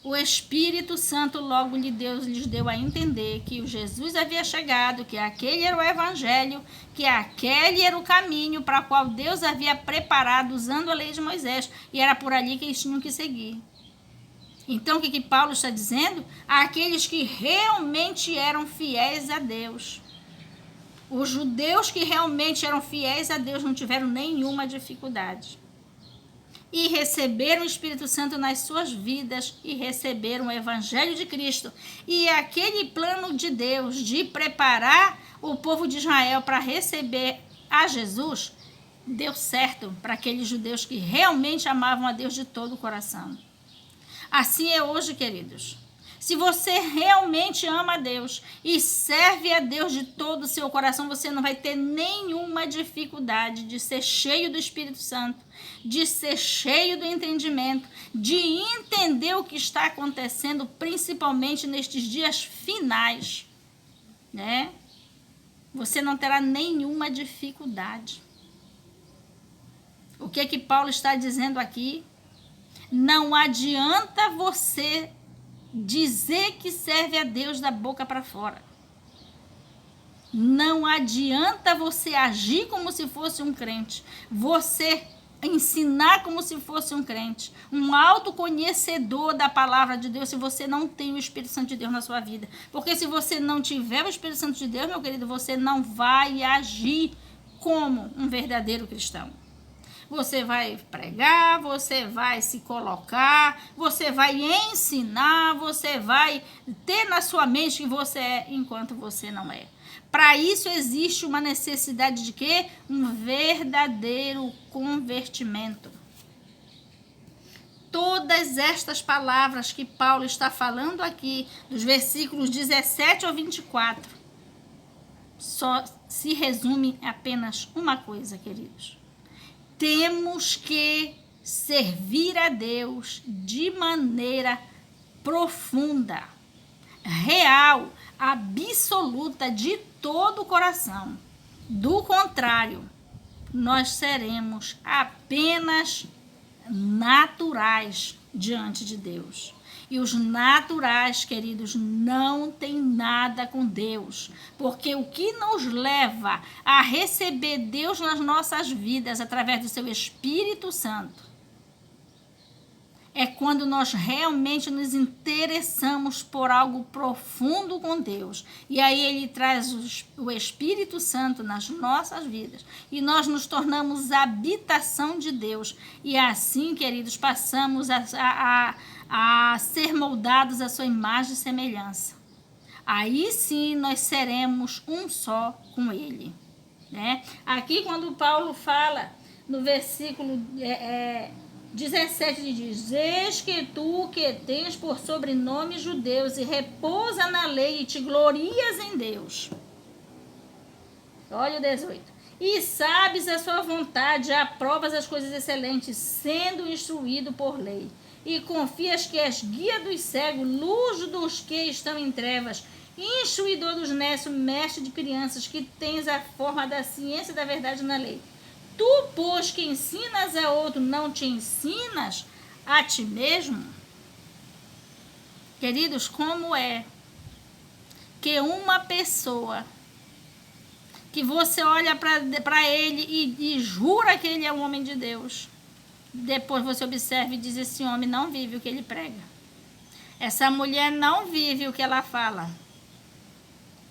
o Espírito Santo logo lhes deu a entender que o Jesus havia chegado, que aquele era o Evangelho, que aquele era o caminho para o qual Deus havia preparado usando a lei de Moisés, e era por ali que eles tinham que seguir. Então, o que Paulo está dizendo? Aqueles que realmente eram fiéis a Deus. Os judeus que realmente eram fiéis a Deus não tiveram nenhuma dificuldade. E receberam o Espírito Santo nas suas vidas e receberam o Evangelho de Cristo. E aquele plano de Deus de preparar o povo de Israel para receber a Jesus, deu certo para aqueles judeus que realmente amavam a Deus de todo o coração. Assim é hoje, queridos. Se você realmente ama a Deus e serve a Deus de todo o seu coração, você não vai ter nenhuma dificuldade de ser cheio do Espírito Santo, de ser cheio do entendimento, de entender o que está acontecendo, principalmente nestes dias finais, né? Você não terá nenhuma dificuldade. O que Paulo está dizendo aqui? Não adianta você dizer que serve a Deus da boca para fora. Não adianta você agir como se fosse um crente. Você ensinar como se fosse um crente. Um autoconhecedor da palavra de Deus, se você não tem o Espírito Santo de Deus na sua vida. Porque se você não tiver o Espírito Santo de Deus, meu querido, você não vai agir como um verdadeiro cristão. Você vai pregar, você vai se colocar, você vai ensinar, você vai ter na sua mente que você é, enquanto você não é. Para isso existe uma necessidade de quê? Um verdadeiro convertimento. Todas estas palavras que Paulo está falando aqui, dos versículos 17 ao 24, só se resume em apenas uma coisa, queridos. Temos que servir a Deus de maneira profunda, real, absoluta, de todo o coração. Do contrário, nós seremos apenas naturais diante de Deus. E os naturais, queridos, não tem nada com Deus. Porque o que nos leva a receber Deus nas nossas vidas através do seu Espírito Santo é quando nós realmente nos interessamos por algo profundo com Deus. E aí ele traz o Espírito Santo nas nossas vidas. E nós nos tornamos habitação de Deus. E assim, queridos, passamos a ser moldados à sua imagem e semelhança. Aí sim nós seremos um só com Ele. Né? Aqui quando Paulo fala no versículo 17, ele diz: eis que tu que tens por sobrenome judeus e repousa na lei e te glorias em Deus. Olha o 18. E sabes a sua vontade, aprovas as coisas excelentes, sendo instruído por lei. E confias que és guia dos cegos, luz dos que estão em trevas, instruidor dos nécios, mestre de crianças, que tens a forma da ciência e da verdade na lei. Tu, pois, que ensinas a outro, não te ensinas a ti mesmo? Queridos, como é que uma pessoa que você olha para ele e jura que ele é um homem de Deus, depois você observa e diz: esse homem não vive o que ele prega. Essa mulher não vive o que ela fala.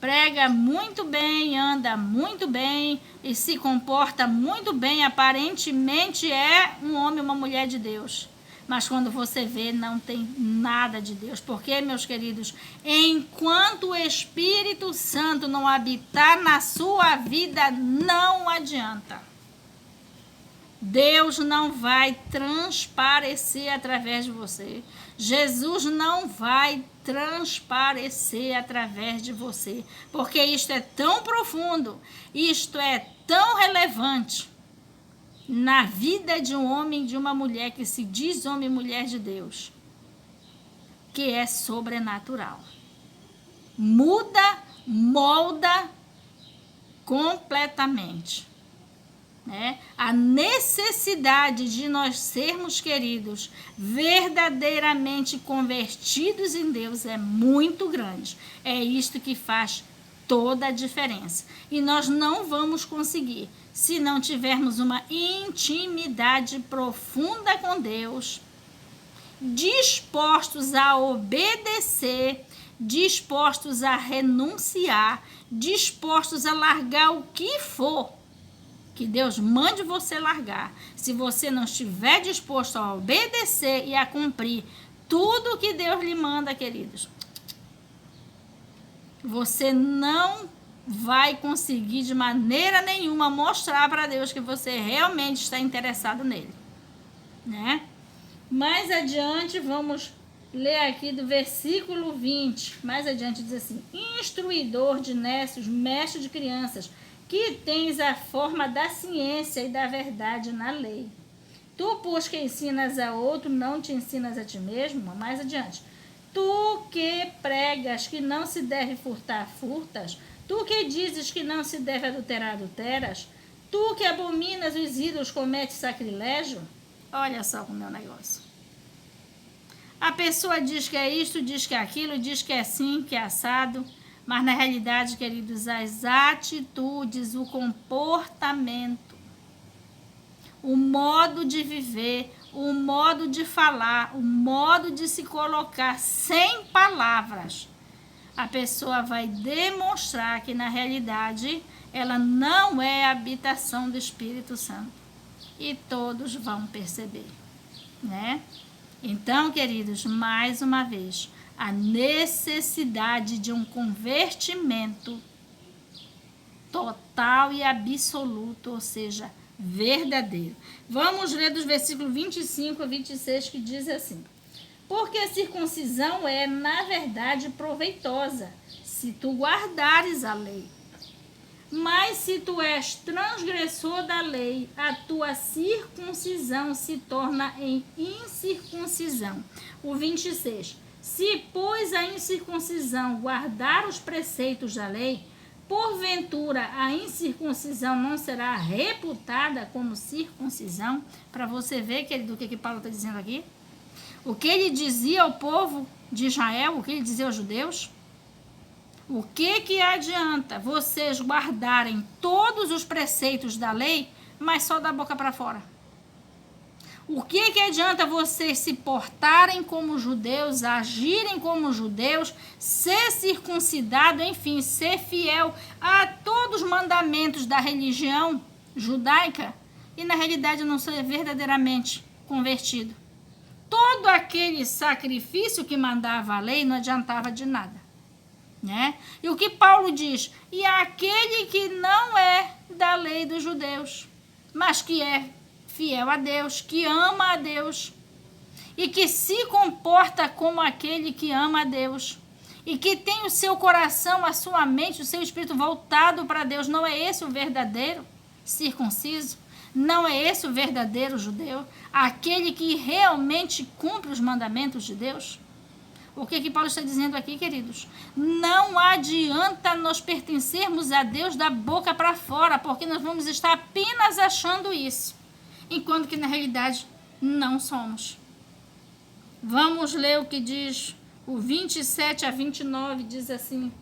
Prega muito bem, anda muito bem e se comporta muito bem. Aparentemente é um homem ou uma mulher de Deus. Mas quando você vê, não tem nada de Deus. Porque, meus queridos, enquanto o Espírito Santo não habitar na sua vida, não adianta. Deus não vai transparecer através de você. Jesus não vai transparecer através de você. Porque isto é tão profundo, isto é tão relevante na vida de um homem e de uma mulher que se diz homem e mulher de Deus, que é sobrenatural. Muda, molda completamente. né? A necessidade de nós sermos, queridos, verdadeiramente convertidos em Deus é muito grande. É isto que faz toda a diferença. E nós não vamos conseguir se não tivermos uma intimidade profunda com Deus, dispostos a obedecer, dispostos a renunciar, dispostos a largar o que for que Deus mande você largar. Se você não estiver disposto a obedecer e a cumprir tudo que Deus lhe manda, queridos, você não vai conseguir de maneira nenhuma mostrar para Deus que você realmente está interessado nele, né? Mais adiante, vamos ler aqui do versículo 20. Mais adiante diz assim: instruidor de nécios, mestre de crianças, que tens a forma da ciência e da verdade na lei. Tu, pois, que ensinas a outro, não te ensinas a ti mesmo? Mais adiante. Tu que pregas que não se deve furtar, furtas? Tu que dizes que não se deve adulterar, adulteras? Tu que abominas os ídolos, cometes sacrilégio? Olha só como é o negócio. A pessoa diz que é isto, diz que é aquilo, diz que é assim, que é assado, mas na realidade, queridos, as atitudes, o comportamento, o modo de viver, o modo de falar, o modo de se colocar sem palavras, a pessoa vai demonstrar que na realidade ela não é a habitação do Espírito Santo. E todos vão perceber, né? Então, queridos, mais uma vez, a necessidade de um convertimento total e absoluto, ou seja, verdadeiro. Vamos ler dos versículos 25 a 26, que diz assim: porque a circuncisão é, na verdade, proveitosa, se tu guardares a lei. Mas se tu és transgressor da lei, a tua circuncisão se torna em incircuncisão. O 26. Se, pois, a incircuncisão guardar os preceitos da lei, porventura a incircuncisão não será reputada como circuncisão? Para você ver, querido, o que Paulo está dizendo aqui. O que ele dizia ao povo de Israel, o que ele dizia aos judeus? O que adianta vocês guardarem todos os preceitos da lei, mas só da boca para fora? O que adianta vocês se portarem como judeus, agirem como judeus, ser circuncidado, enfim, ser fiel a todos os mandamentos da religião judaica e na realidade não ser verdadeiramente convertido? Todo aquele sacrifício que mandava a lei não adiantava de nada, né? E o que Paulo diz? E aquele que não é da lei dos judeus, mas que é fiel a Deus, que ama a Deus e que se comporta como aquele que ama a Deus e que tem o seu coração, a sua mente, o seu espírito voltado para Deus, não é esse o verdadeiro circunciso? Não é esse o verdadeiro judeu? Aquele que realmente cumpre os mandamentos de Deus? O que Paulo está dizendo aqui, queridos? Não adianta nós pertencermos a Deus da boca para fora, porque nós vamos estar apenas achando isso, enquanto que na realidade não somos. Vamos ler o que diz o 27 a 29, diz assim: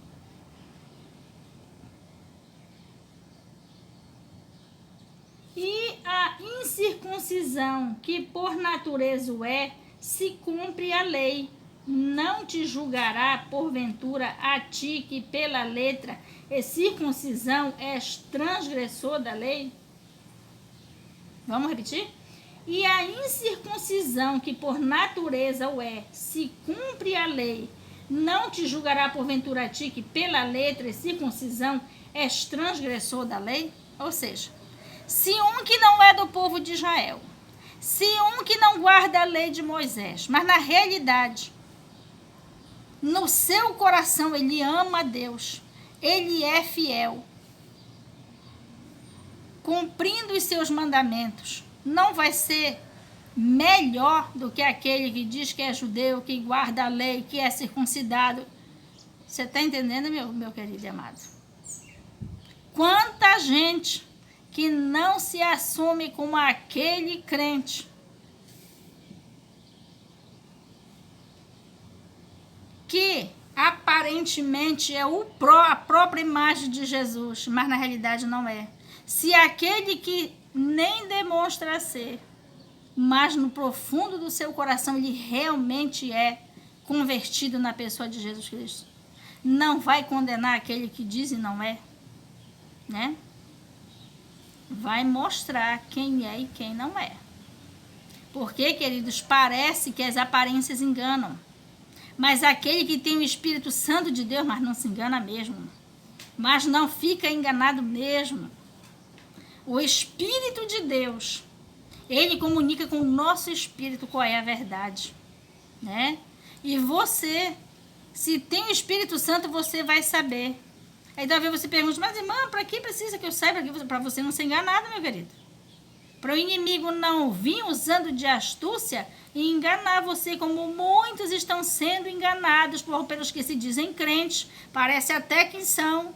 e a incircuncisão, que por natureza o é, se cumpre a lei, não te julgará porventura a ti que pela letra e circuncisão és transgressor da lei? Vamos repetir? E a incircuncisão, que por natureza o é, se cumpre a lei, não te julgará porventura a ti que pela letra e circuncisão és transgressor da lei? Ou seja, se um que não é do povo de Israel, se um que não guarda a lei de Moisés, mas na realidade, no seu coração ele ama a Deus, ele é fiel, cumprindo os seus mandamentos, não vai ser melhor do que aquele que diz que é judeu, que guarda a lei, que é circuncidado. Você está entendendo, meu querido e amado? Quanta gente que não se assume como aquele crente que aparentemente é a própria imagem de Jesus, mas na realidade não é. Se aquele que nem demonstra ser, mas no profundo do seu coração ele realmente é convertido na pessoa de Jesus Cristo, não vai condenar aquele que diz e não é, né? Vai mostrar quem é e quem não é. Porque, queridos, parece que as aparências enganam. Mas aquele que tem o Espírito Santo de Deus, mas não se engana mesmo. Mas não fica enganado mesmo. O Espírito de Deus, ele comunica com o nosso espírito qual é a verdade, né? E você, se tem o Espírito Santo, você vai saber. Aí talvez você pergunte, mas irmã, para que precisa que eu saiba? Para você não ser enganado, meu querido. Para o inimigo não vir usando de astúcia e enganar você, como muitos estão sendo enganados pelos que se dizem crentes, parece até que são,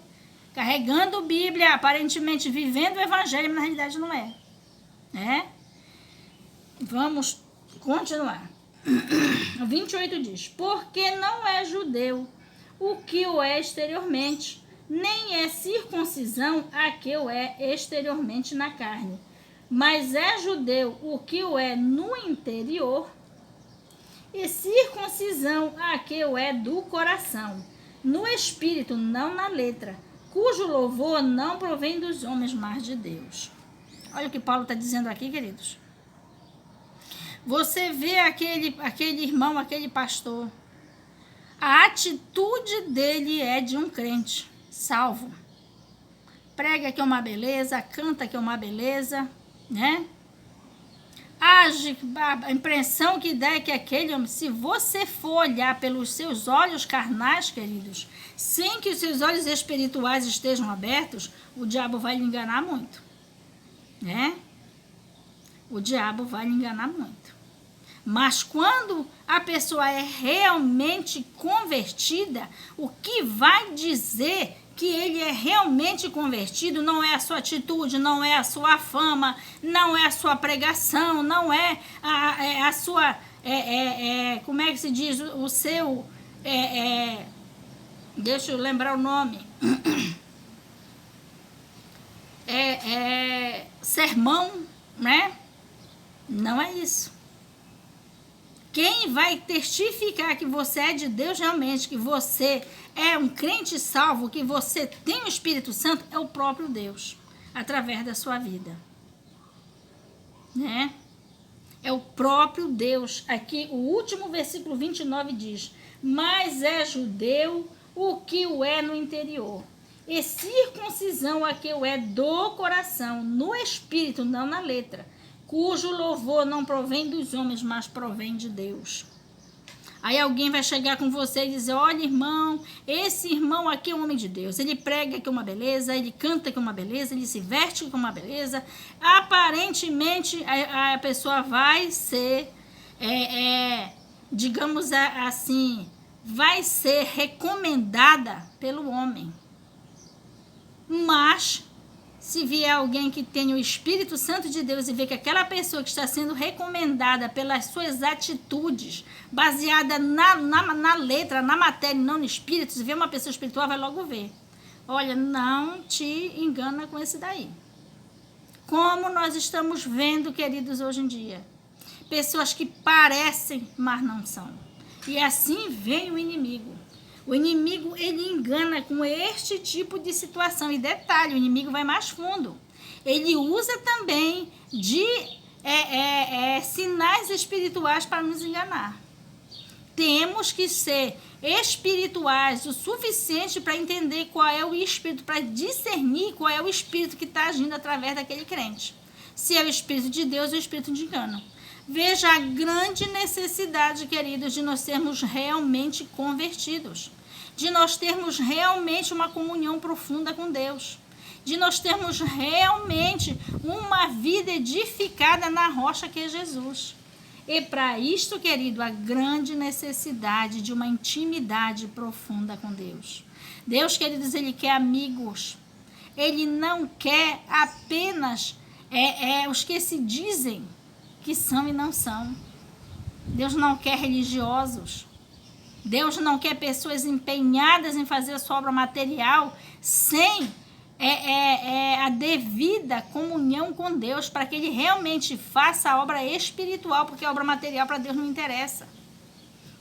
carregando Bíblia, aparentemente vivendo o Evangelho, mas na realidade não é. Né? Vamos continuar. O 28 diz, porque não é judeu o que o é exteriormente, nem é circuncisão a que o é exteriormente na carne, mas é judeu o que o é no interior, e circuncisão a que o é do coração, no espírito, não na letra, cujo louvor não provém dos homens, mas de Deus. Olha o que Paulo está dizendo aqui, queridos. Você vê aquele irmão, aquele pastor, a atitude dele é de um crente salvo. Prega que é uma beleza, canta que é uma beleza, né? Age, a impressão que dá é que aquele homem, se você for olhar pelos seus olhos carnais, queridos, sem que os seus olhos espirituais estejam abertos, o diabo vai lhe enganar muito, né? O diabo vai lhe enganar muito. Mas quando a pessoa é realmente convertida, o que vai dizer que ele é realmente convertido não é a sua atitude, não é a sua fama, não é a sua pregação, não é a sua, como é que se diz, o seu, deixa eu lembrar o nome, sermão, né? Não é isso. Quem vai testificar que você é de Deus realmente, que você é um crente salvo, que você tem o Espírito Santo, é o próprio Deus, através da sua vida. Né? É o próprio Deus. Aqui o último versículo 29 diz, mas é judeu o que o é no interior, e circuncisão a que o é do coração, no espírito, não na letra, cujo louvor não provém dos homens, mas provém de Deus. Aí alguém vai chegar com você e dizer, olha irmão, esse irmão aqui é um homem de Deus, ele prega que é uma beleza, ele canta que é uma beleza, ele se veste que é uma beleza, aparentemente a pessoa vai ser, digamos assim, vai ser recomendada pelo homem, mas se vier alguém que tenha o Espírito Santo de Deus e ver que aquela pessoa que está sendo recomendada pelas suas atitudes, baseada na letra, na matéria e não no Espírito, se vier uma pessoa espiritual, vai logo ver. Olha, não te engana com esse daí. Como nós estamos vendo, queridos, hoje em dia. Pessoas que parecem, mas não são. E assim vem o inimigo. O inimigo, ele engana com este tipo de situação. E detalhe, o inimigo vai mais fundo. Ele usa também de sinais espirituais para nos enganar. Temos que ser espirituais o suficiente para entender qual é o espírito, para discernir qual é o espírito que está agindo através daquele crente. Se é o espírito de Deus ou o espírito de engano. Veja a grande necessidade, queridos, de nós sermos realmente convertidos, de nós termos realmente uma comunhão profunda com Deus, de nós termos realmente uma vida edificada na rocha que é Jesus. E para isto, querido, a grande necessidade de uma intimidade profunda com Deus. Deus, queridos, Ele quer amigos. Ele não quer apenas os que se dizem que são e não são. Deus não quer religiosos. Deus não quer pessoas empenhadas em fazer a sua obra material sem a devida comunhão com Deus, para que ele realmente faça a obra espiritual, porque a obra material para Deus não interessa.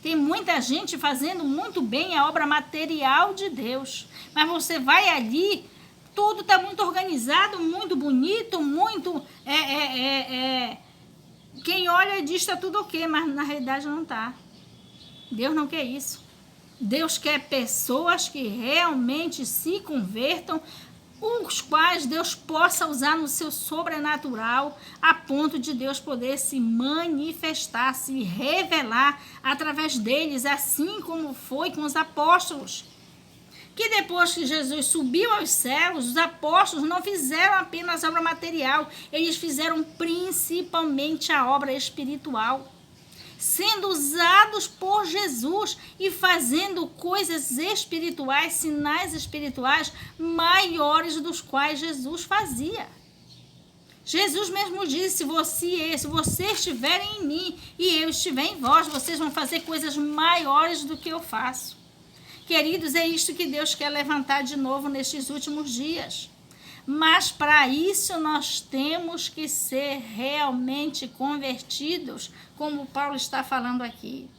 Tem muita gente fazendo muito bem a obra material de Deus, mas você vai ali, tudo está muito organizado, muito bonito, muito... Quem olha diz está tudo ok, mas na realidade não está. Deus não quer isso. Deus quer pessoas que realmente se convertam, os quais Deus possa usar no seu sobrenatural, a ponto de Deus poder se manifestar, se revelar através deles, assim como foi com os apóstolos. Que depois que Jesus subiu aos céus, os apóstolos não fizeram apenas a obra material, eles fizeram principalmente a obra espiritual, sendo usados por Jesus e fazendo coisas espirituais, sinais espirituais maiores dos quais Jesus fazia. Jesus mesmo disse: se você estiver em mim e eu estiver em vós, vocês vão fazer coisas maiores do que eu faço. Queridos, é isto que Deus quer levantar de novo nestes últimos dias. Mas para isso nós temos que ser realmente convertidos, como Paulo está falando aqui.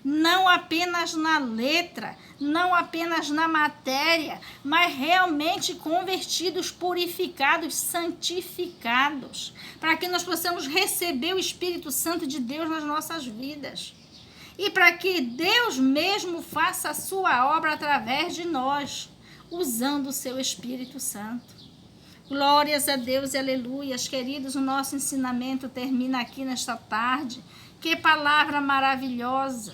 Não apenas na letra, não apenas na matéria, mas realmente convertidos, purificados, santificados, para que nós possamos receber o Espírito Santo de Deus nas nossas vidas. E para que Deus mesmo faça a sua obra através de nós, usando o seu Espírito Santo. Glórias a Deus e aleluias, queridos, o nosso ensinamento termina aqui nesta tarde. Que palavra maravilhosa,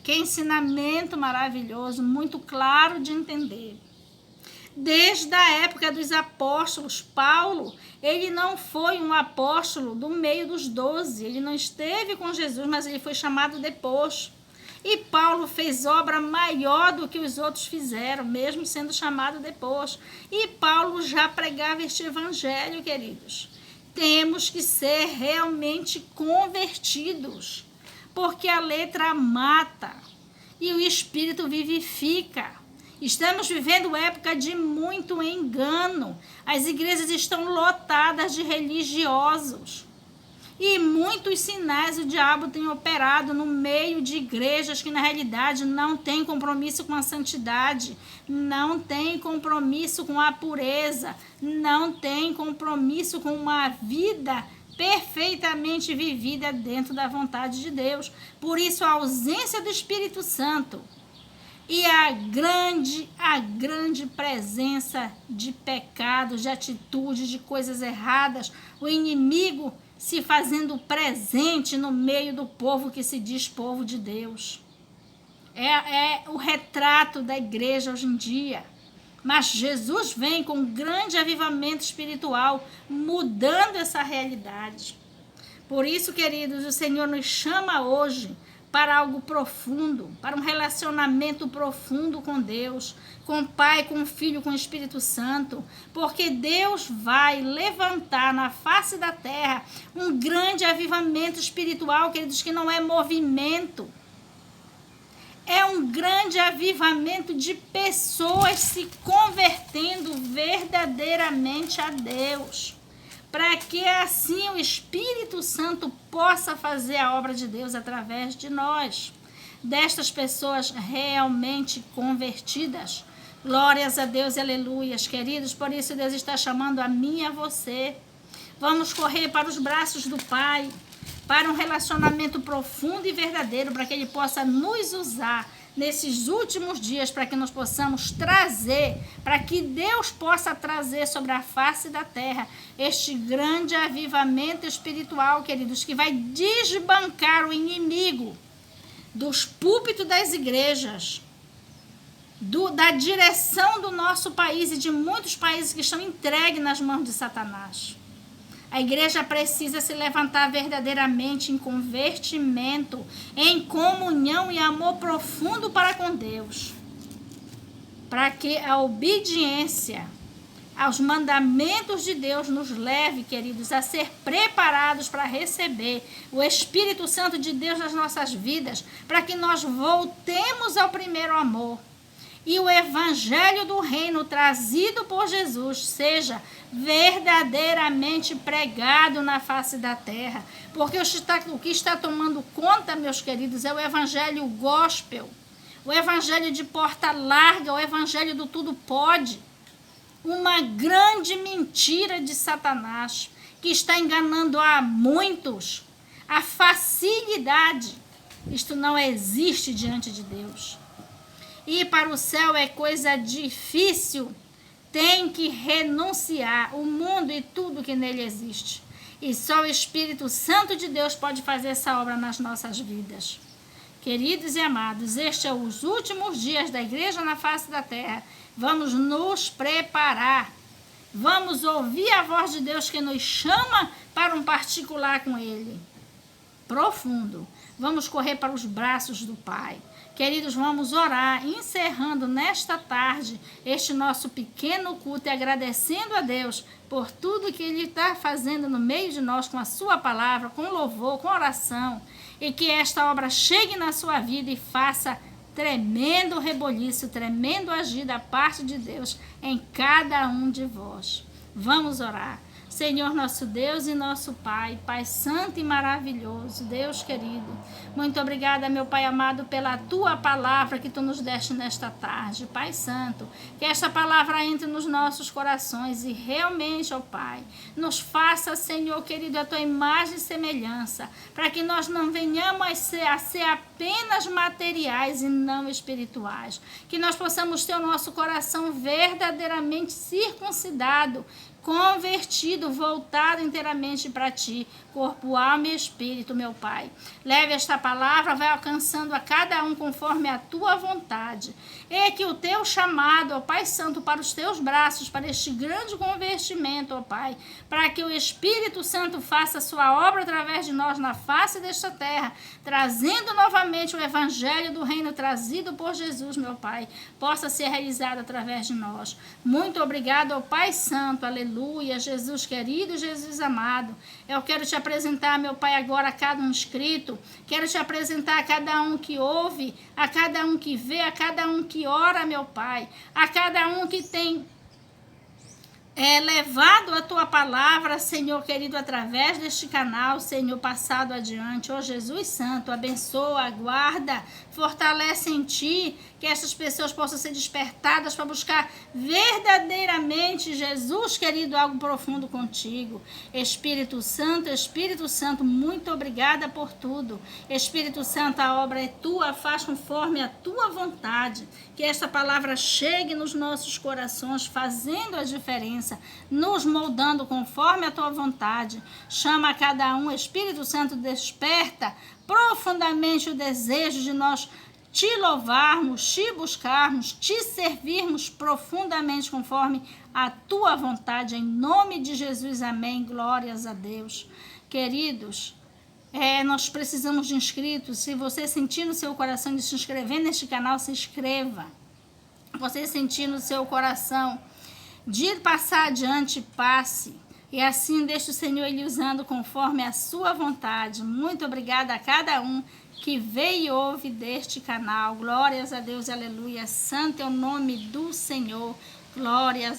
que ensinamento maravilhoso, muito claro de entender. Desde a época dos apóstolos, Paulo, ele não foi um apóstolo do meio dos 12, ele não esteve com Jesus, mas ele foi chamado depois. E Paulo fez obra maior do que os outros fizeram, mesmo sendo chamado depois. E Paulo já pregava este evangelho, queridos. Temos que ser realmente convertidos, porque a letra mata e o Espírito vivifica. Estamos vivendo época de muito engano. As igrejas estão lotadas de religiosos. E muitos sinais o diabo tem operado no meio de igrejas que, na realidade, não têm compromisso com a santidade, não têm compromisso com a pureza, não têm compromisso com uma vida perfeitamente vivida dentro da vontade de Deus. Por isso, a ausência do Espírito Santo e a grande presença de pecados, de atitudes, de coisas erradas, o inimigo se fazendo presente no meio do povo que se diz povo de Deus. É o retrato da igreja hoje em dia. Mas Jesus vem com um grande avivamento espiritual, mudando essa realidade. Por isso, queridos, o Senhor nos chama hoje para algo profundo, para um relacionamento profundo com Deus, com o Pai, com o Filho, com o Espírito Santo, porque Deus vai levantar na face da terra um grande avivamento espiritual, queridos, que não é movimento, é um grande avivamento de pessoas se convertendo verdadeiramente a Deus, para que assim o Espírito Santo possa fazer a obra de Deus através de nós, destas pessoas realmente convertidas. Glórias a Deus e aleluias, queridos. Por isso Deus está chamando a mim e a você. Vamos correr para os braços do Pai, para um relacionamento profundo e verdadeiro, para que Ele possa nos usar nesses últimos dias, para que nós possamos trazer, para que Deus possa trazer sobre a face da terra este grande avivamento espiritual, queridos, que vai desbancar o inimigo dos púlpitos das igrejas, da direção do nosso país e de muitos países que estão entregues nas mãos de Satanás. A igreja precisa se levantar verdadeiramente em convertimento, em comunhão e amor profundo para com Deus, para que a obediência aos mandamentos de Deus, nos leve, queridos, a ser preparados para receber o Espírito Santo de Deus nas nossas vidas, para que nós voltemos ao primeiro amor. E o evangelho do reino trazido por Jesus seja verdadeiramente pregado na face da terra. Porque o que está tomando conta, meus queridos, é o evangelho gospel, o evangelho de porta larga, o evangelho do tudo pode. Uma grande mentira de Satanás, que está enganando a muitos. A facilidade. Isto não existe diante de Deus. Ir para o céu é coisa difícil. Tem que renunciar o mundo e tudo que nele existe. E só o Espírito Santo de Deus pode fazer essa obra nas nossas vidas. Queridos e amados, estes são os últimos dias da igreja na face da terra. Vamos nos preparar. Vamos ouvir a voz de Deus que nos chama para um particular com Ele. Profundo. Vamos correr para os braços do Pai. Queridos, vamos orar, encerrando nesta tarde este nosso pequeno culto e agradecendo a Deus por tudo que Ele está fazendo no meio de nós com a sua palavra, com louvor, com oração. E que esta obra chegue na sua vida e faça tremendo reboliço, tremendo agir da parte de Deus em cada um de vós. Vamos orar. Senhor nosso Deus e nosso Pai, Pai santo e maravilhoso, Deus querido, muito obrigada, meu Pai amado, pela Tua palavra que Tu nos deste nesta tarde, Pai santo, que esta palavra entre nos nossos corações e realmente, ó Pai, nos faça, Senhor querido, a Tua imagem e semelhança, para que nós não venhamos a ser apenas materiais e não espirituais, que nós possamos ter o nosso coração verdadeiramente circuncidado, convertido, voltado inteiramente para Ti, corpo, alma e espírito, meu Pai. Leve esta palavra, vai alcançando a cada um conforme a Tua vontade. E que o Teu chamado, ó Pai Santo, para os Teus braços, para este grande convertimento, ó Pai, para que o Espírito Santo faça a sua obra através de nós na face desta terra, trazendo novamente o Evangelho do Reino trazido por Jesus, meu Pai, possa ser realizado através de nós. Muito obrigado, ó Pai Santo, aleluia, Jesus querido, Jesus amado. Eu quero te apresentar, meu Pai, agora a cada um inscrito, quero te apresentar a cada um que ouve, a cada um que vê, a cada um que ora, meu Pai, a cada um que tem levado a Tua palavra, Senhor querido, através deste canal, Senhor, passado adiante. Ó Jesus Santo, abençoa, guarda, fortalece em Ti, que essas pessoas possam ser despertadas para buscar verdadeiramente, Jesus querido, algo profundo contigo. Espírito Santo, muito obrigada por tudo. Espírito Santo, a obra é Tua, faz conforme a Tua vontade. Que esta palavra chegue nos nossos corações, fazendo a diferença, nos moldando conforme a Tua vontade. Chama a cada um, Espírito Santo, desperta profundamente o desejo de nós Te louvarmos, Te buscarmos, Te servirmos profundamente conforme a Tua vontade, em nome de Jesus, amém, glórias a Deus. Queridos, nós precisamos de inscritos. Se você sentir no seu coração de se inscrever neste canal, se inscreva. Você sentir no seu coração de passar adiante, passe. E assim deixe o Senhor Ele usando conforme a sua vontade. Muito obrigada a cada um que vê e ouve deste canal. Glórias a Deus, aleluia. Santo é o nome do Senhor. Glórias a